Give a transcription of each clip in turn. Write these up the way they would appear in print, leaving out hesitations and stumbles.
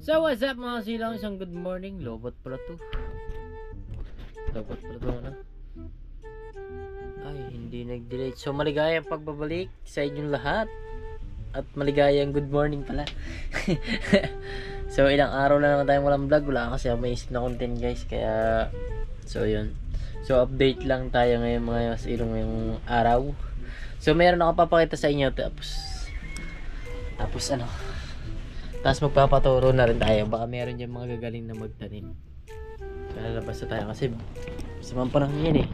So what's up mga silang, isang good morning. Lobot pala to ano? Ay, hindi nag-delete. So maligayang pagbabalik sa inyong lahat. At maligayang good morning pala. So ilang araw na naman tayong walang vlog. Wala kasi may isip na content guys. Kaya so yun. So update lang tayo ngayon mga silong ngayong araw. So meron ako papakita sa inyo. Tapos ano, tapos magpapaturo na rin tayo. Baka meron dyan mga gagaling na magtanim. Kaya lalabas na tayo kasi simang panahon yan eh.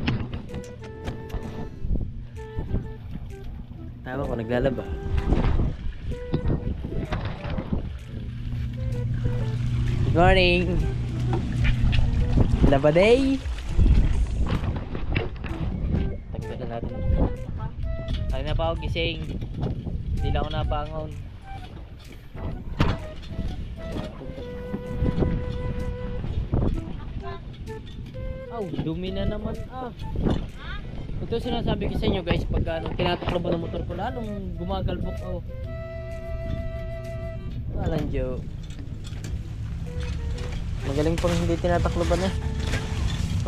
Tama ko, naglalaba. Good morning! Laba day! Tagdagan natin. Kaya na pa ako gising. Hindi lang ako nabangon. Oh, dumi na naman Ito sinasabi ko sa inyo guys, pag tinatakbo ng motor ko lalong gumagalbok Walang joke. Magaling pang hindi tinatakloban eh.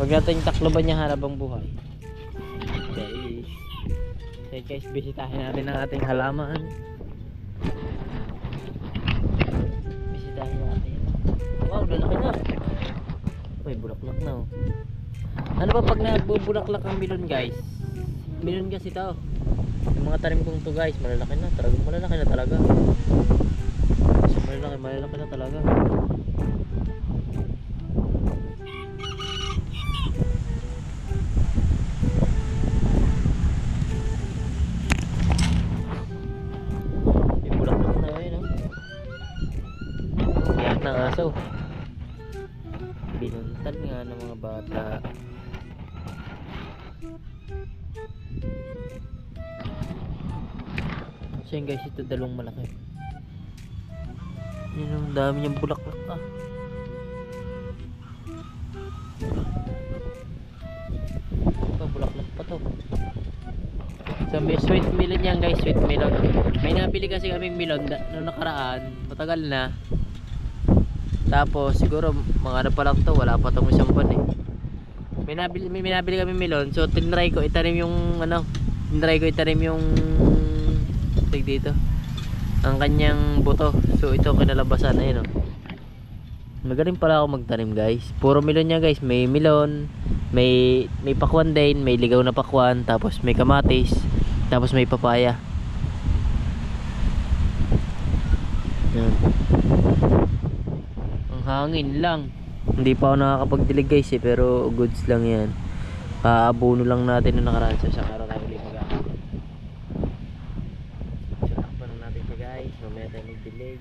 Huwag natin takloban niya habang buhay. Guys, bisitahin natin ang ating halaman. Bisitahin natin. Wow, lalaki na. May bulaklak na Ano ba pag nagbubulaklak ang milon guys? Milon kasi ito. Yung mga tanim kong to guys, malalaki na. Malalaki na talaga. So, malalaki na talaga. May bulaklak na ngayon Iyak ng aso. Binuntan nga ng mga bata. So yun guys, ito dalawang malaki. Yun ang dami niyang bulaklak bulaklak pa to. So may sweet melon yan guys, sweet melon. May nabili kasi kaming melon noong nakaraan, matagal na. Tapos siguro mga ano pa lang to, wala pa tong isang buwan eh. May nabili kami melon, so tinry ko itanim yung dito ang kanyang buto. So ito kinalabasan na yun Magaling pala ako magtanim guys. Puro melon niya guys, may melon, may pakwan din, may ligaw na pakwan, tapos may kamatis, tapos may papaya. Yan. Hangin lang. Hindi pa ako nakakapagdilig guys pero goods lang yan. Paabono lang natin na nakaraan sa isang araw tayo ulit mag-aakit. Sarapan na natin ito guys. Mamaya tayo magdilig.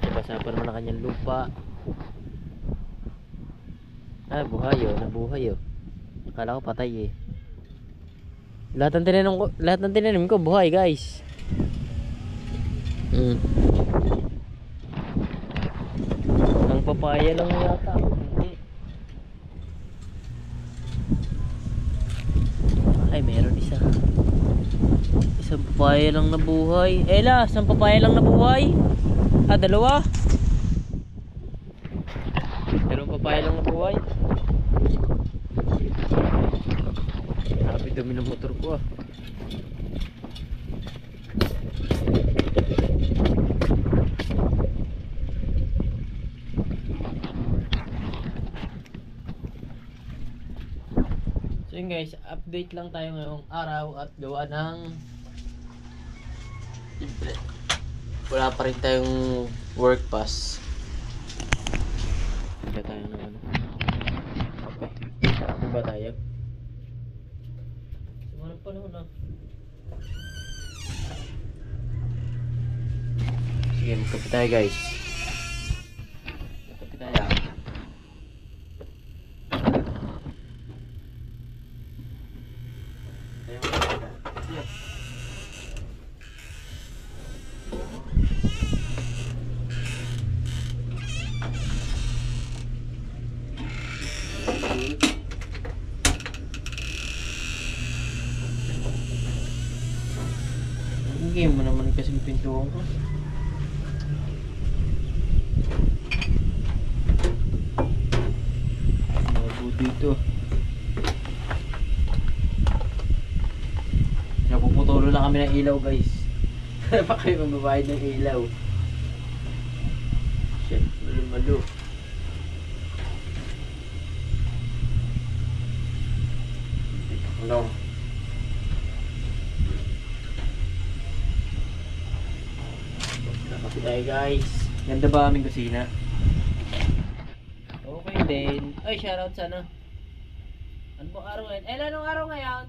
Basa pa naman ang kanyang lupa. Buhay nabuhay Akala ko patay Lahat ng tinanim ko buhay guys. Papaya lang yata. Ay, meron isang papaya lang nabuhay. Ela, isang papaya lang nabuhay. Dalawa. Dalawang papaya lang nabuhay. Grabe dumi ng motor ko So yun guys, update lang tayo ngayong araw at gawa ng wala pa rin tayong work pass. Hindi tayo naman. Okay. Ano ba tayo? Sumarap pa naman Sige, magkapi tayo guys. Magkapi tayo Game mo naman kasing pintuan ko. Ito. Napuputulo na kami ng ilaw guys. Para pa kayo magbabayad ng ilaw. Shit, malu-malu. Ano? Nakapit tayo guys. Ganda ba aming kusina? Okay din. Ay, shoutout sana. Ano bang araw ngayon? Anong araw ngayon?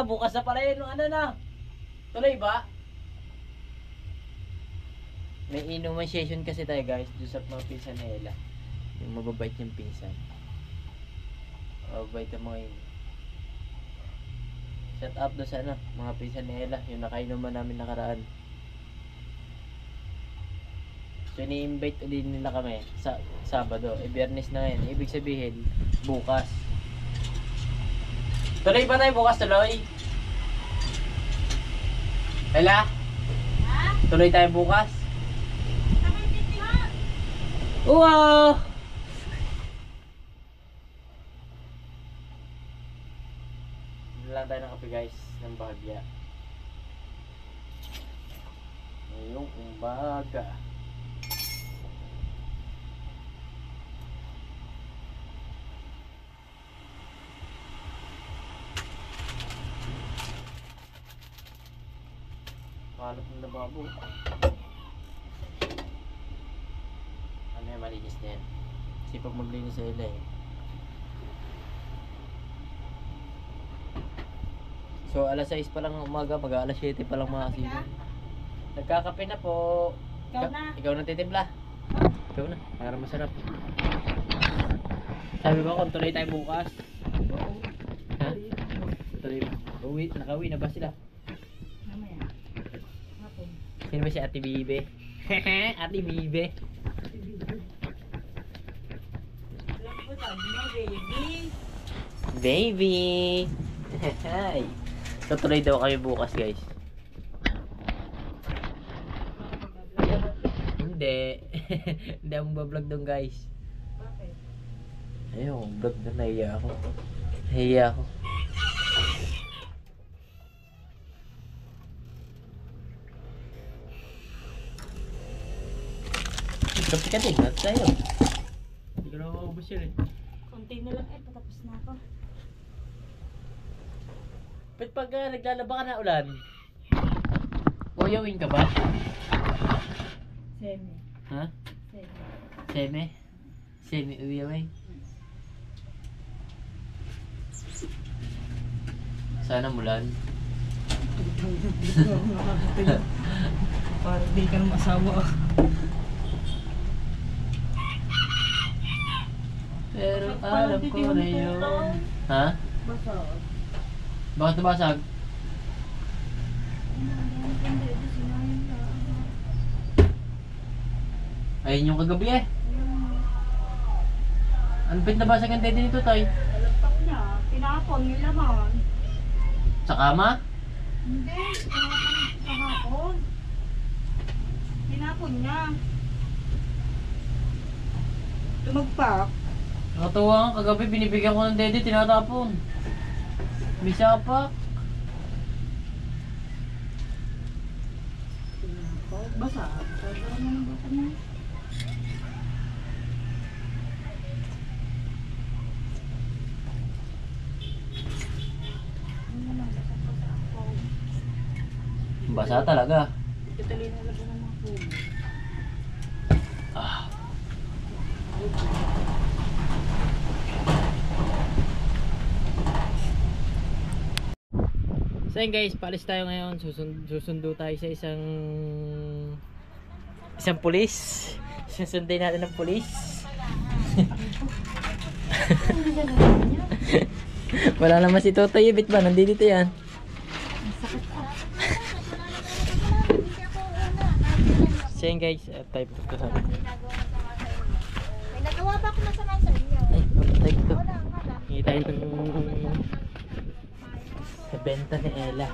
Bukas na pala yun. Ano na? Tuloy ba? May inuman session kasi tayo guys. Doon sa mga pinsan na Ella. Yung mababait yung pinsan. Mababait ang mga yun. Shout out doon sa mga pinsan ni Ella. Yung nakainuman namin nakaraan. So, ini-invite din nila kami sa Sabado. Biyernes na ngayon. Ibig sabihin, bukas. Tuloy ba tayo bukas? Tuloy? Ella? Ha? Tuloy tayo bukas? Wow! Hindi lang tayo ng kape guys. Ng bahagya. Ngayong umaga. Mahalap ng lababo. Ano yan, malinis na yan. Sipag maglinis sa ila eh. So alas 6 pa lang ng umaga, pag alas 7 pa lang mga kasino. Nagkakape na po. Ikaw na titimpla. Ikaw na, para masarap. Sabi ko kung tuloy tayo bukas. Ha? Tuloy ba? Nakauwi na ba sila? Sino ba si Ate Bibe? Ate Bibe. Baby. Hi. So tuloy daw kami bukas guys. Hindi. Hindi akong bablog doon guys. Bakit? Ayun, vlog na nahiya ako. Nahiya ako. Kapi ka din, at tayo. Hindi ko na maubos yun eh. Konti na lang patapos na ako. Ba't pag naglalaba ka na ulan? Uyawin ka ba? Semi. Ha? Semi. Seme? Seme uyawin? Sana mulan. Para di ka na masawa. Pero alam ko na yun. Ha? Basa. Bakit nabasag? Ayun yung kagabi eh. Ano ba't nabasag ang dede nito tay? Alagpak niya. Tinapon yung laman. Sa kama? Hindi. Kahapon. Tinapon niya. Tumagpak. Nakatuwa nga, kagabi binibigyan ko ng dede, tinatapon. May sapak. Basa. Basa naman basa niya. Basa talaga. Tutuloy na lang ng mga puno. Ah. So yun guys, paalis tayo ngayon. Susundo tayo sa isang pulis. Susundin natin ng pulis. Wala naman si Totoy, bit ba? Nandito yan. So yun guys, type of kasama. May nagawa ba ako masama sa inyo? Ay, type to. Hingi tayo ng sa benta ni Ella.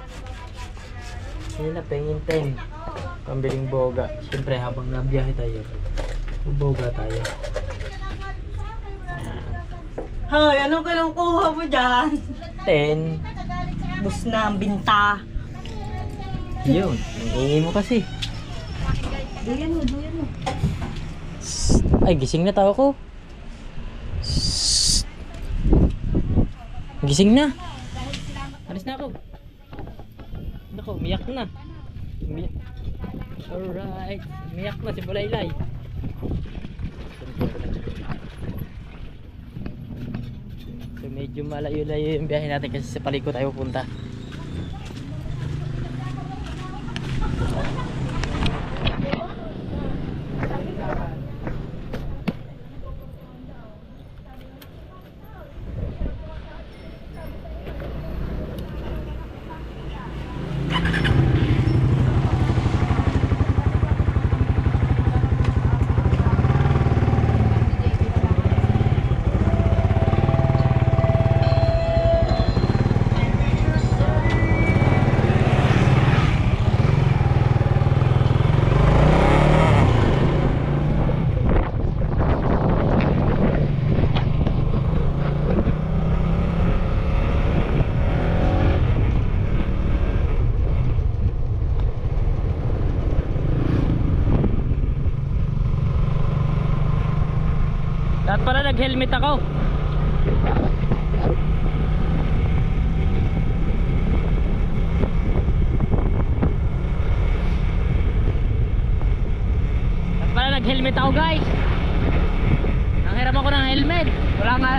Ella, pengin 10. Pambiling boga. Siyempre habang nabiyahe tayo, boga tayo. Ayan. Hoy, anong kinukuha mo dyan? 10. Bus na ang binta. Yun, ang ingay mo kasi. Duyan mo, duyan mo. Ay, gising na tao ko. Gising na. Alis na ako. Nako, umiyak na. Alright. Umiyak na si Bulaylay. So medyo malayo-layo yung biyahe natin kasi sa paliko tayo pupunta. Dapat pala nag-helmet ako. Dapat pala nag-helmet ako, guys. Nanghiram ako ng helmet. Wala nga.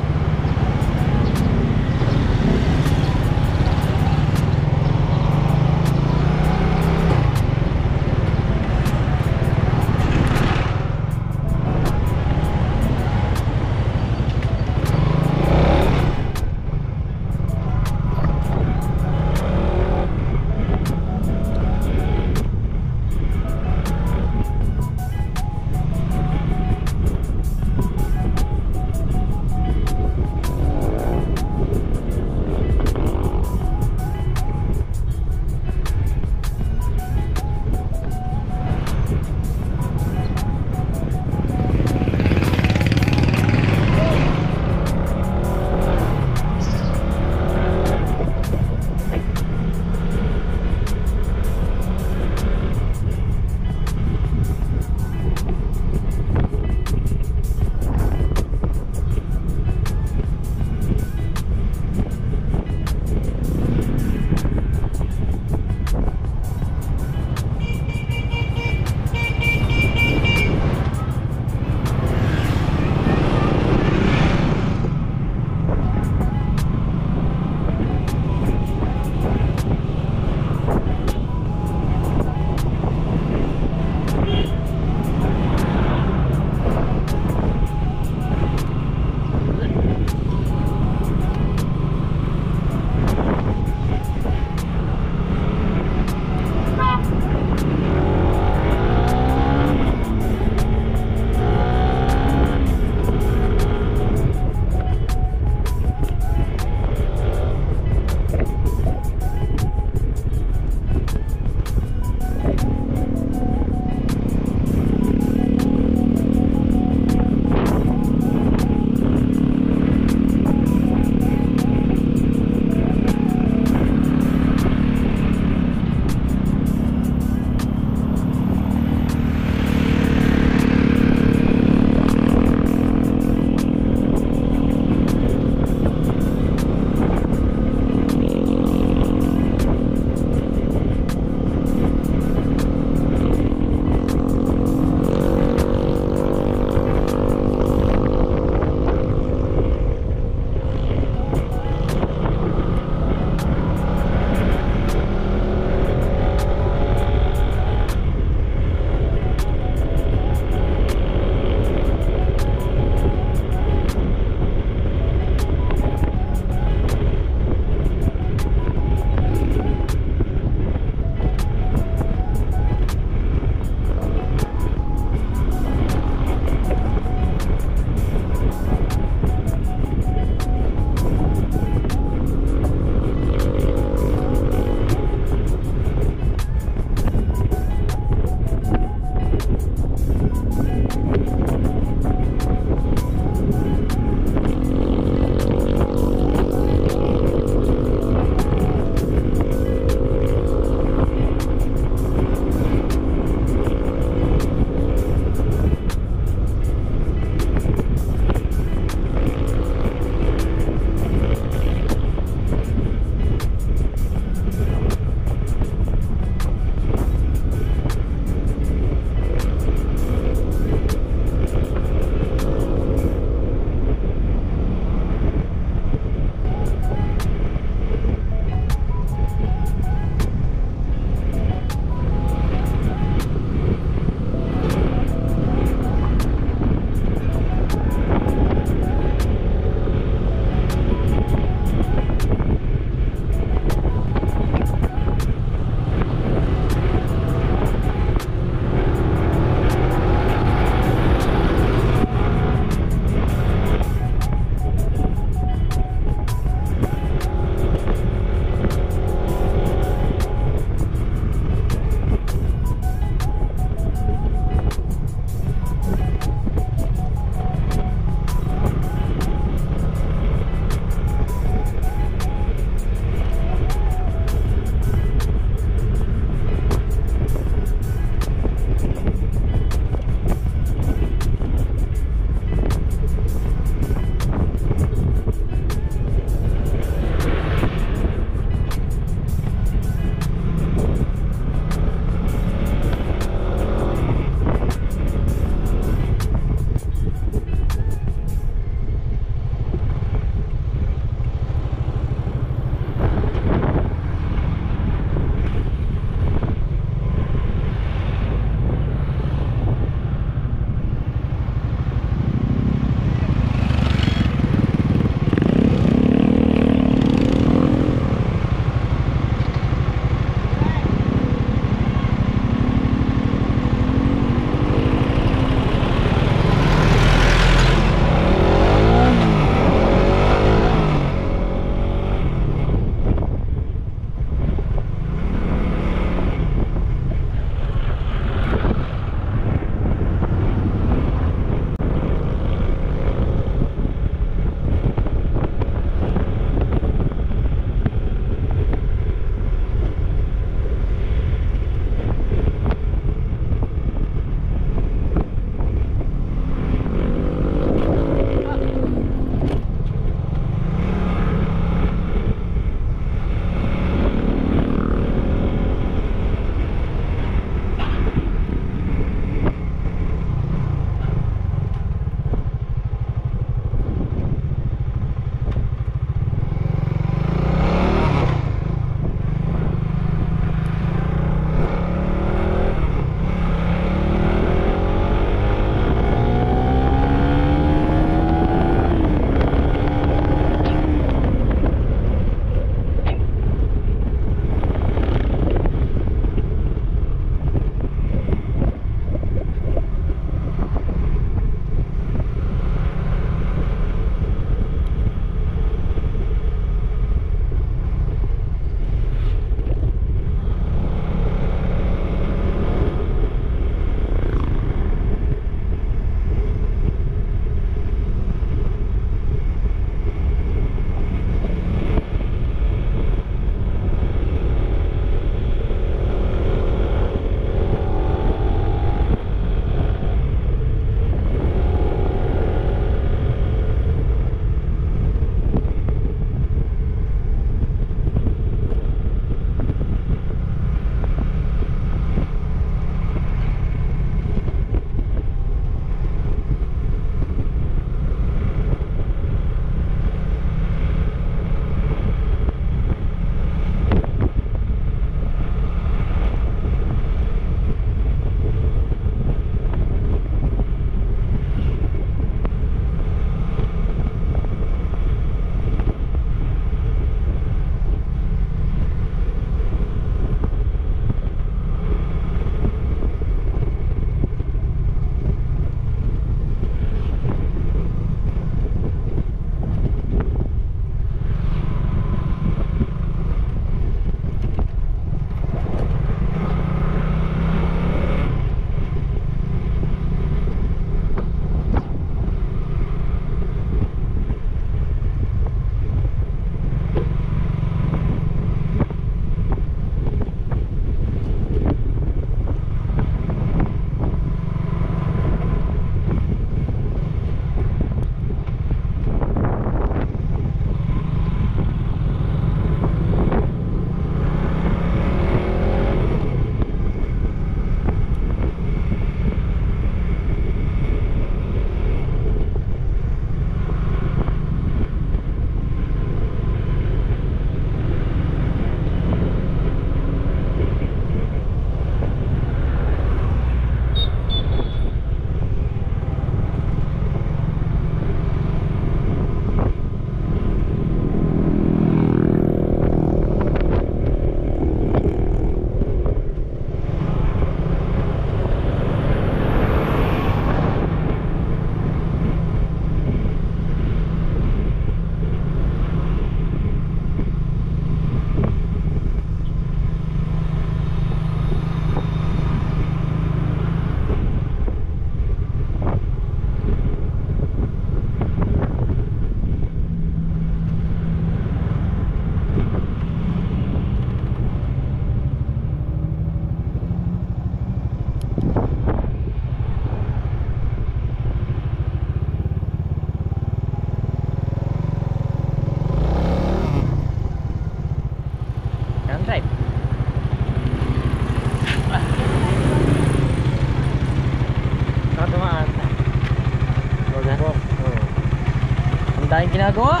Laking ginagawa.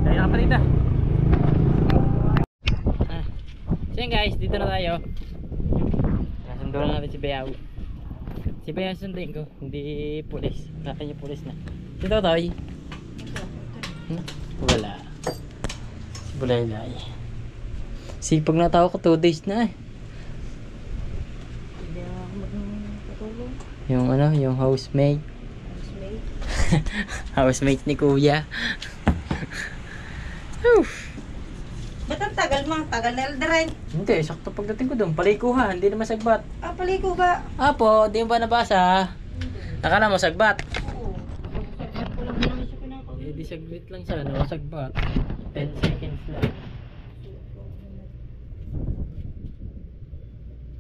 Kaya ka pa rin na. So yun guys, dito na tayo. Nasundo na natin si Bayaw. Si Bayaw sundin ko, hindi pulis. Natin yung pulis na. Dito tayo. Wala. Si Bulaylay. Sipag na tao ko 2 days na eh. Hindi ako magpatulong. Yung ano, yung housemate. Housemate. Housemate ni Kuya. Whew. Ba't ang tagal mo? Tagal na elderin. Hindi, sakto pagdating ko doon. Paliko hindi na masagbat. Ah, paliko ba? Apo, di mo ba nabasa? Nakala mo sagbat. Oo. Pagkakasap ko lang naman siya pinapag. Eh, di saglit lang sana, masagbat. 10 seconds lang.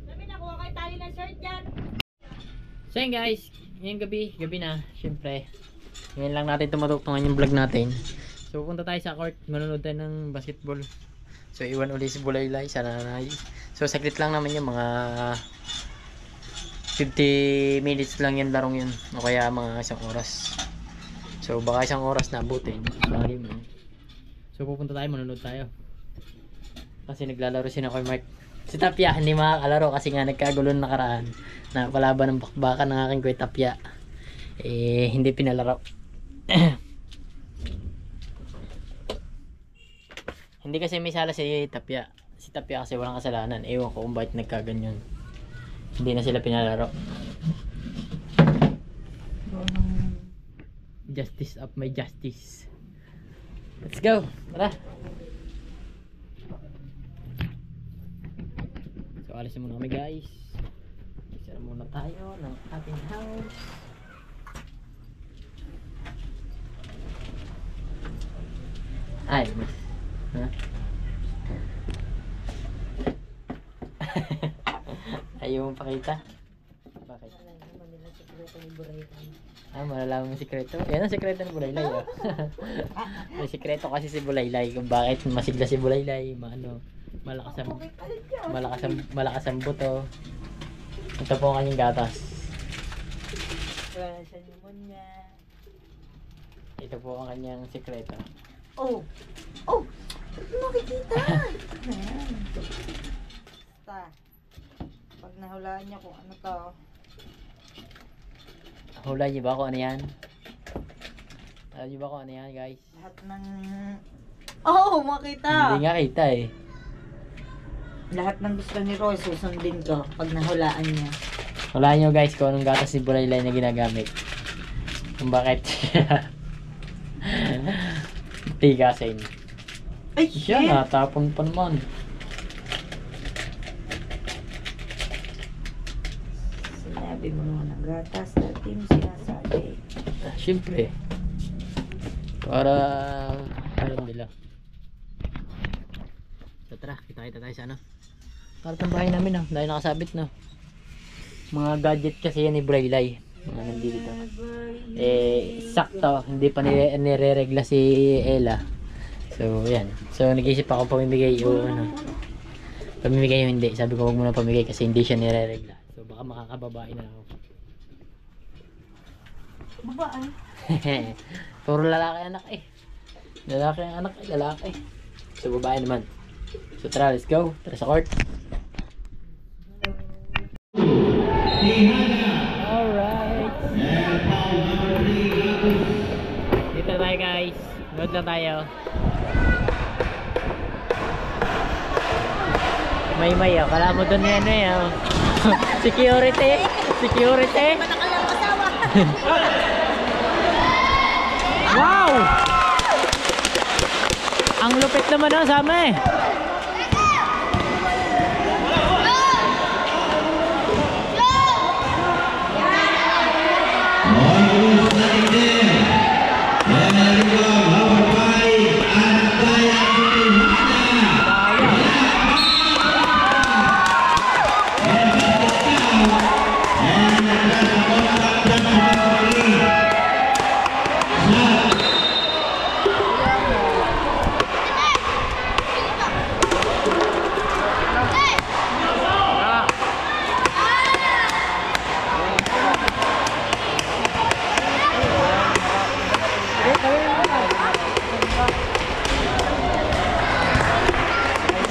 Sabi na, kuha kayo tali ng shirt dyan. So yun guys, ngayong gabi na, syempre. Ngayon lang natin tumutugtungan yung vlog natin. So pupunta tayo sa court, manonood tayo ng basketball. So iwan ulit si Bulaylay sa nanay. So saglit lang naman yung mga 50 minutes lang yung larong yun. O kaya mga 1 oras. So baka 1 oras na abutin. So pupunta tayo, manonood tayo. Kasi naglalaro si na Mark. Si Tapia hindi makakalaro kasi nga nagkagulo na nakaraan. Nakapalaban ng bakbakan ng aking Kuya Tapia. Eh hindi pinalaro. Hindi kasi may sala si Tapia. Si Tapia kasi walang kasalanan. Ewan ko kung bakit nagkaganyan. Hindi na sila pinalaro. Justice of my justice. Let's go. Tara. So alis na muna kami guys. Isa na muna tayo ng ating house. Ay, miss. Huh? Ayaw mong pakita? Bakit? Ah, malalaman mo sikreto? Yan ang sikreto ng Bulaylay. Oh. May sikreto kasi si Bulaylay kung bakit masigla si Bulaylay. Malakas ang buto. Ito po ang kanyang gatas. Wala siya pneumonia. Ito po ang kanyang sikreto. Oh! Oh! Nakikita! Ayan. Basta. Pag nahulaan niya kung ano to. Hula niyo ba kung ano yan? Alam niyo ba kung ano yan guys? Lahat ng... Oh! Makita! Hindi nga kita eh. Lahat ng gusto ni Roy, susundin ko pag nahulaan niya. Wala niyo guys kung anong gatas si Bulaylay na ginagamit. Kung bakit tigasin. Ay! Siya natapon pa naman. Sinabi mo naman ng gatas, dati mo sinasabi. Siyempre. Para alam nila. So tara, kita tayo sa ano. Karat ng bahay namin dahil nakasabit mga gadget kasi yan ni Bulaylay. Mga nandito. Sakto, hindi pa nire-regla si Ella. So, yan. So, nag-isip ako pamimigay o pamimigay o hindi. Sabi ko, huwag muna pamigay kasi hindi siya nire-regla. So, baka makakababae na ako. Babae? Puro lalaki anak eh. Lalaki ang anak eh, lalaki. So, babae naman. So, tara, let's go. Tara sa court. Alright. Dito tayo guys. Load lang tayo. May kala mo doon yan Security. Security. Wow! Ang lupit naman sama eh.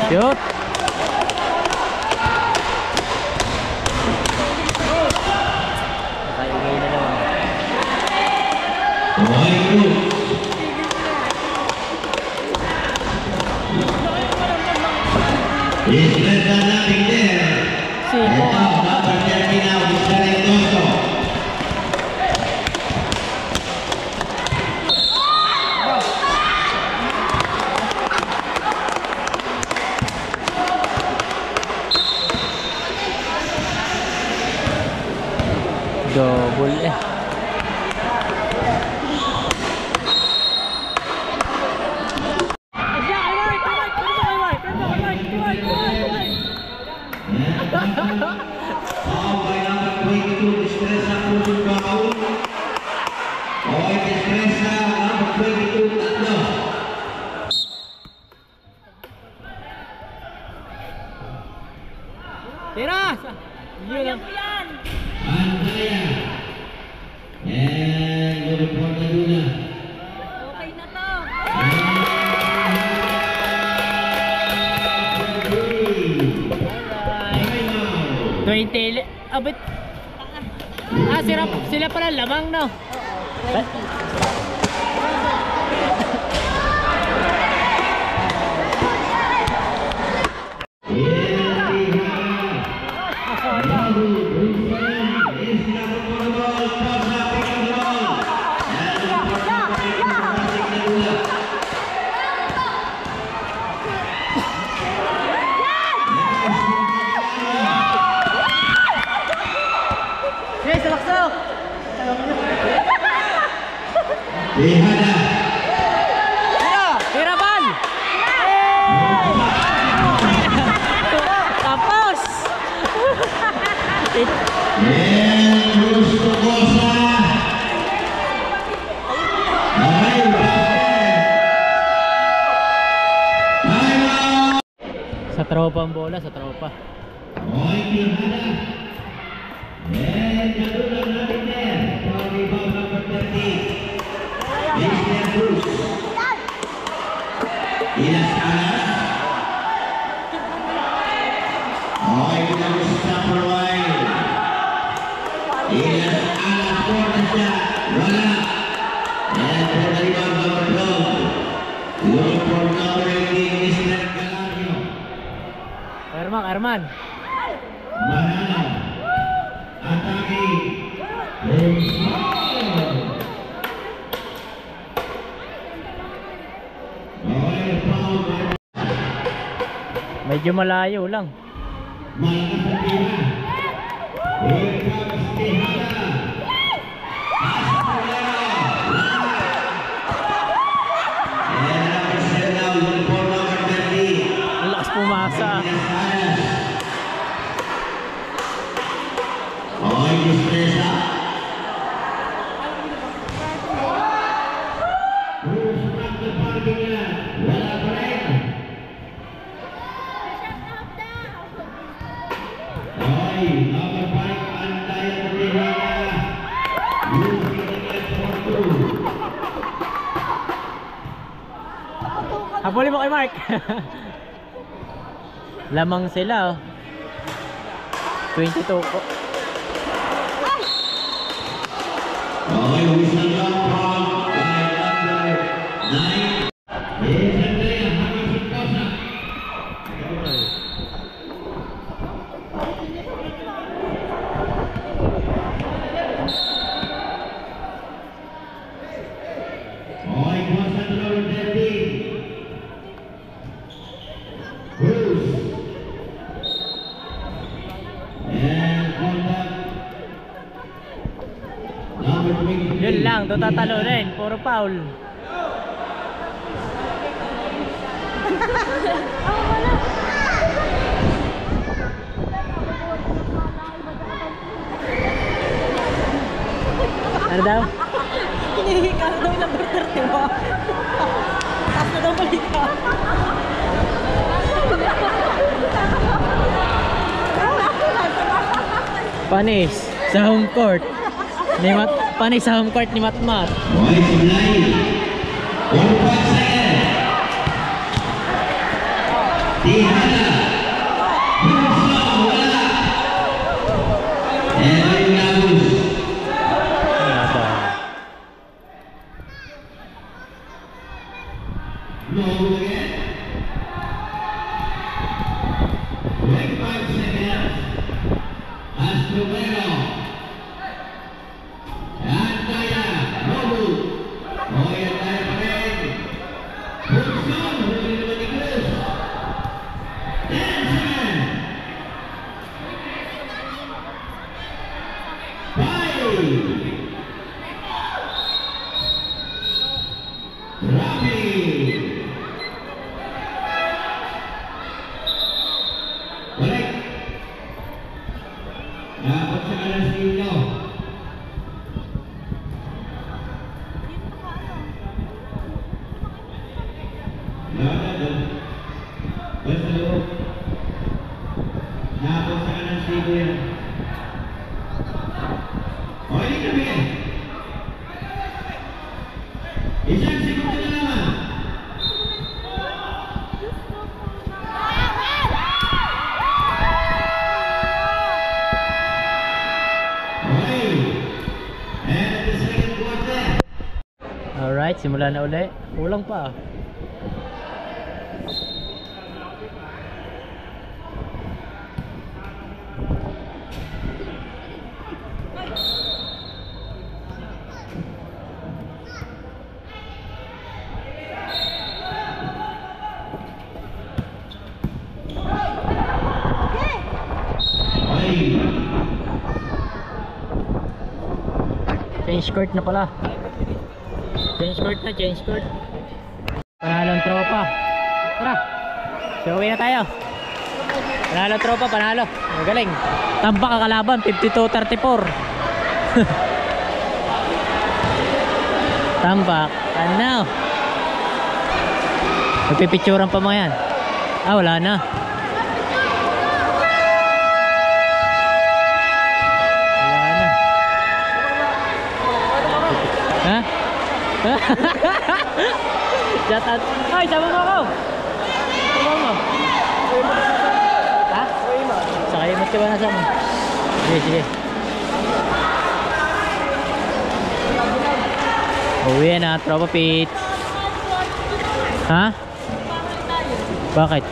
Shoot! Nakaingay na naman. Double eh. Tira! Yun lang. Okay na to. 20. Abit. Sila pala lamang, no? Yes, lakso! Tira bal! Tapos! Sa tropa ang bola, sa tropa. Arman. Medyo malayo lang. Lakas pumasa. Habulin mo kay Mark. Lamang sila, oh. 22 po. Yun lang, doon tatalo rin, puro foul. Ano daw? Hinihika na daw yung number 30 mo. Tapos na daw balik ka. Panis sa home court. Panis sa home court ni Matmat. Alright, simula na uli. Kulang pa. Change court na pala. Change court na, change court. Panalong tropa. Tara. So uwi na tayo. Panalo tropa, panalo. Magaling. Tambak ang kalaban, 52-34. Tambak. Ano? Magpipicturan pa mga yan. Ah, wala na. Jatan. Ay, sama mo ako. Sama mo. Ha? Sakay mo ka ba nasa mo? Sige, sige. Uwi na, tropa Pete. Ha? Bakit?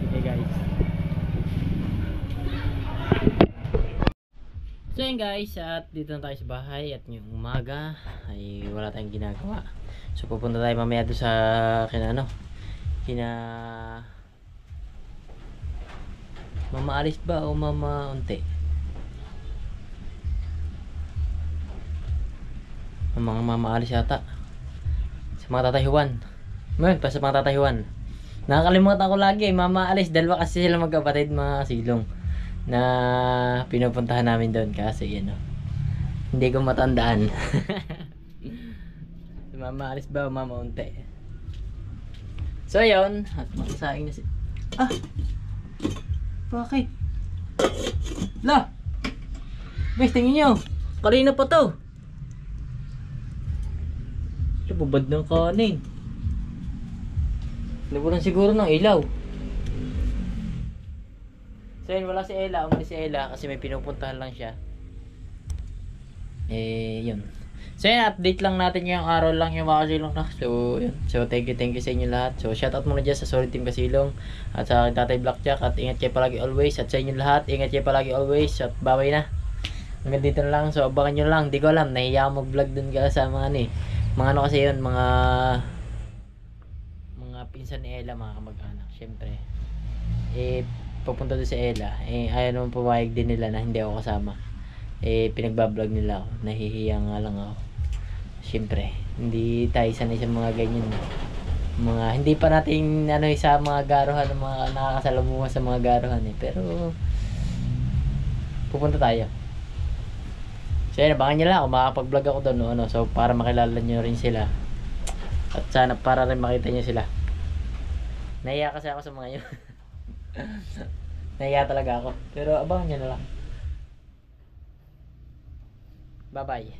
Okay guys. So yun guys, at dito na tayo sa bahay at ngayong umaga ay wala tayong ginagawa. So pupunta tayo mamaya doon sa kina Mama Alice ba o Mama Unti? Mga Mama Alice yata. Sa mga tatayuan. Ngayon pa sa mga tatayuan. Nakakalimutan ko lagi, Mama Alice, dalawa kasi sila magkapatid mga silong na pinupuntahan namin doon kasi hindi ko matandaan. Mama Alice ba o Mama Unti? So yun, at masasaing na si bakit? La! Guys, tingin nyo, kanina pa to. Bubad ng kanin. Nabulan siguro ng ilaw. So yun, wala si Ella. Umalis si Ella kasi may pinupuntahan lang siya. Yun. So yun, update lang natin ngayong araw lang yung mga kasilong na. So yun. So thank you sa inyo lahat. So shoutout muna dyan sa Solid Team Kasilong. At sa aking tatay Blackjack. At ingat kayo palagi always. At sa inyo lahat, ingat kayo palagi always. At bye na. Hanggang dito na lang. So abangan nyo lang. Di ko alam. Nahiya ako mag-vlog dun ka sa mga mga ano kasi yun. Mga pinsan ni Ella, mga kamag-anak. Syempre. Papunta doon si Ella. Ayaw naman pumayag din nila na hindi ako kasama. Pinagbablog nila ako. Nahihiya nga lang ako. Syempre, hindi tayo sanay sa mga ganyan. Hindi pa natin sa mga garuhan, mga nakakasalamuha sa mga garuhan pero pupunta tayo. So yun, abangan nyo lang ako, makakapag-vlog ako doon. So para makilala nyo rin sila. At sana para rin makita nyo sila. Nahiya kasi ako sa mga yun. Nahiya talaga ako. Pero abangan nyo na lang. Bye bye.